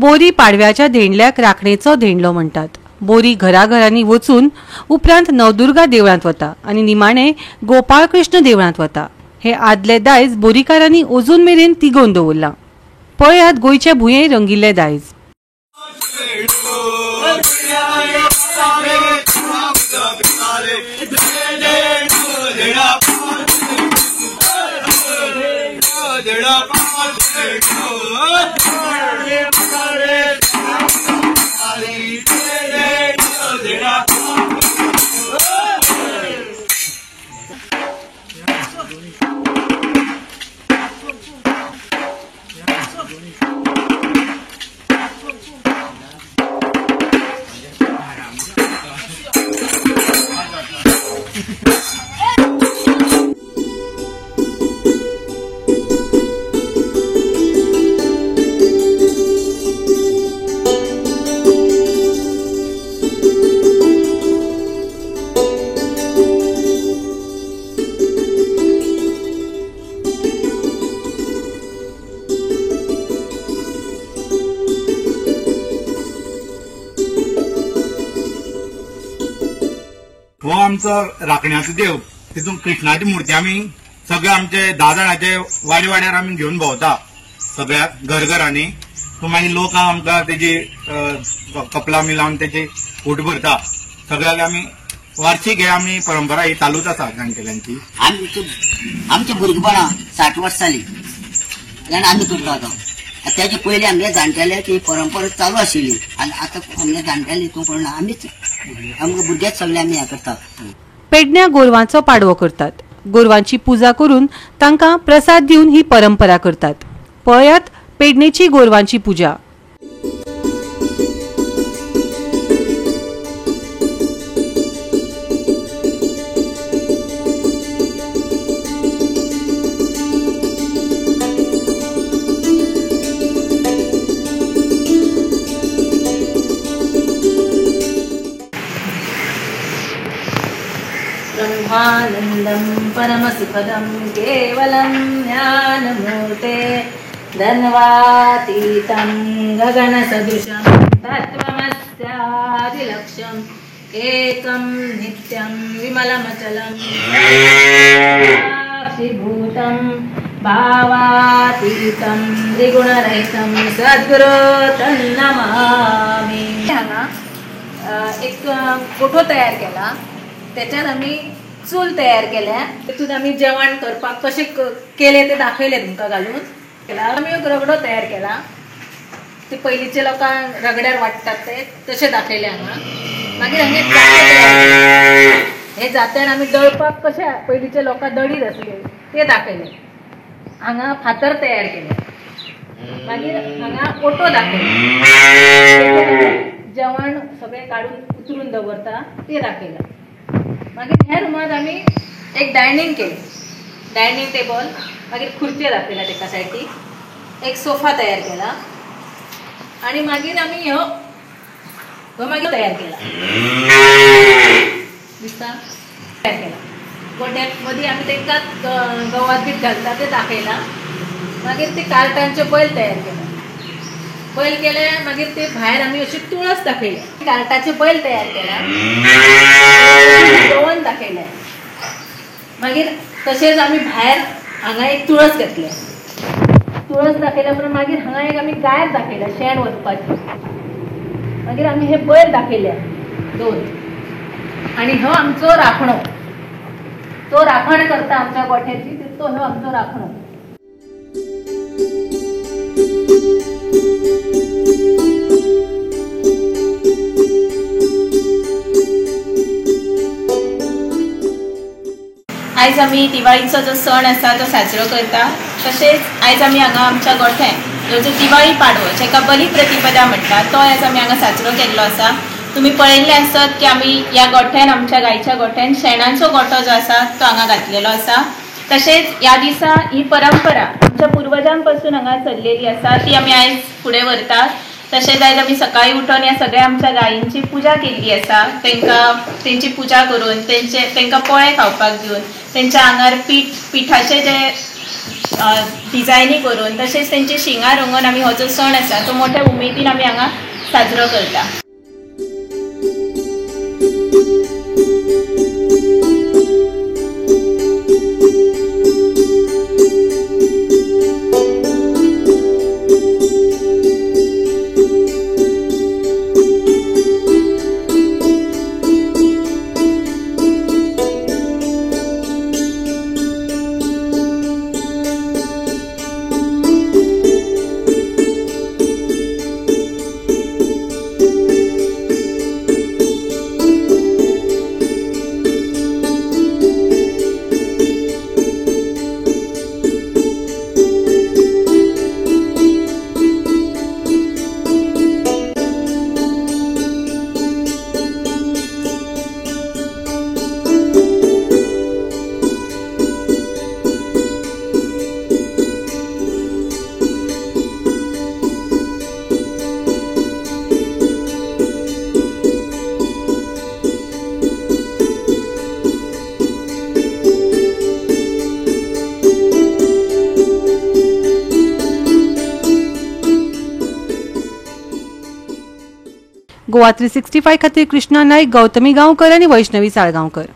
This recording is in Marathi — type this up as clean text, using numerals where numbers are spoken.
बोरी पाडव्याच्या धेंडल्याक राखणेचो धेंडलो म्हणटात। बोरी घराघरांनी वचून उपरांत नवदुर्गा देवळांत वता आनी निमाणे गोपाळ कृष्ण देवळांत वता। हे आदले दायज बोरीकारांनी अजून मेरेन तिगोवन दवरलां। पळयात गोंयचे भुंये रंगिल्ले दायज। हो आमचो राखण्याचो देव। तितून कृष्णाची मूर्ती आमी सगळे आमचे 10 जाणांचे वाड्या वाड्यार आमी घेवन भोंवता सगळ्या घरघरांनी। तो मागीर लोक आमकां तेजी कपलां बी लावन तेजी फूट भरता। सगळ्याक आमी वार्षिक हे आमी परंपरा ही चालूच आसा जाणटेल्यांची। आमचे भुरगेपणा 60 वर्सां जाली आमी करता आतां। त्याचे पयलीं आमगे जाणटेले ती परंपरा चालू आशिल्ली आनी आतां आमगे जाणटेले तूं कोण आमीच आमगे भुरगेच सगळे आमी हें करतात। पेडण्या गोरवांचो पाडवो करतात। गोरवांची पुजा करून तांकां प्रसाद दिवन ही परंपरा करतात। पळयात पेडणेची गोरवांची पुजा। ब्रह्मानंदं परमसुखदं केवलं ज्ञानमूर्ते धन्वातीतं गगनसदृशं तत्त्वमस्यादिलक्ष्यम् एकं नित्यं विमलमचलं साक्षिभूतं भावातीतं त्रिगुणरहितं सद्गुरो तन्नमामि। हांगा एक फोटो तयार केला, त्याच्यात आम्ही चूल तयार केल्या। तितून आम्ही जेवण करपाक कशें केले ते दाखयले तुमकां घालून केला। आम्ही एक रगडो तयार केला, ते पयलींचे लोकांक रगड्यार वाडटात ते तशें दाखयले हांगा। मागीर हांगा हे जात्यान आमी दळपाक कशें पयलींचे लोकांक दळीत आसले ते दाखयले। हांगा फातर तयार केले, मागीर हांगा ओटो दाखयले, जेवण सगळें काडून उतरून दवरता ते दाखयलें। मागीर ह्या रूमात आमी एक डायनिंग केले, डायनिंग टेबल, मागीर खुर्च्यो दाखयल्या तेका सायडीक, एक सोफा तयार केला आणि मागीर आमी ह्यो मागीर तयार केला दिसता तयार केला। गोट्याक मदीं आमी तेंकां गवात बीट घालता ते दाखयला। मागीर ते कार्टांचे बैल तयार केले, बैल केले, मागीर ते भायर आमी अशी तुळस दाखयली, कार्टाचे बैल तयार केला, जेवण दाखयलें। मागीर तशेंच आमी भायर हांगा एक तुळस घेतले, तुळस दाखयल्या उपरांत मागीर हांगा एक आमी गाय दाखयल्या शेण वचपाची। मागीर आमी हे बैल दाखयले 2 आनी हो आमचो राखणो, तो राखण करता आमच्या गोठ्याची, तो हो आमचो राखणो। आयज आमी दिवाळीचो जो सण आसा तो साजरो करता। तशेंच आयज आमी हांगा आमच्या गोठ्यान जो दिवाळी पाडवो जेका बलिप्रतिपदा म्हणटात तो आयज आमी हांगा साजरो केल्लो आसा। तुमी पळयल्ले आसत की आमी ह्या गोठ्यान आमच्या गायच्या गोठ्यान शेणाचो गोठो जो आसा तो हांगा घातलेलो आसा। तशेंच ह्या दिसा ही परंपरा आमच्या पुर्वजां पासून हांगा चल्लेली आसा ती आमी आयज फुडें व्हरतात। तशेंच आयज आमी सकाळी उठून ह्या सगळ्या आमच्या गायींची पुजा केल्ली आसा। तेंची पुजा करून तेंकां पोळे खावपाक दिवन तेंच्या आंगार पिठाचे जे डिझायनी करून तशेंच तेंचे शिंगां रंगोवन आमी हो जो सण आसा तो मोठ्या उमेदीन आमी हांगा साजरो करता. गोवा 365 खातीर कृष्णा नाईक, गौतमी गांवकर आणि वैष्णवी साळगांवकर.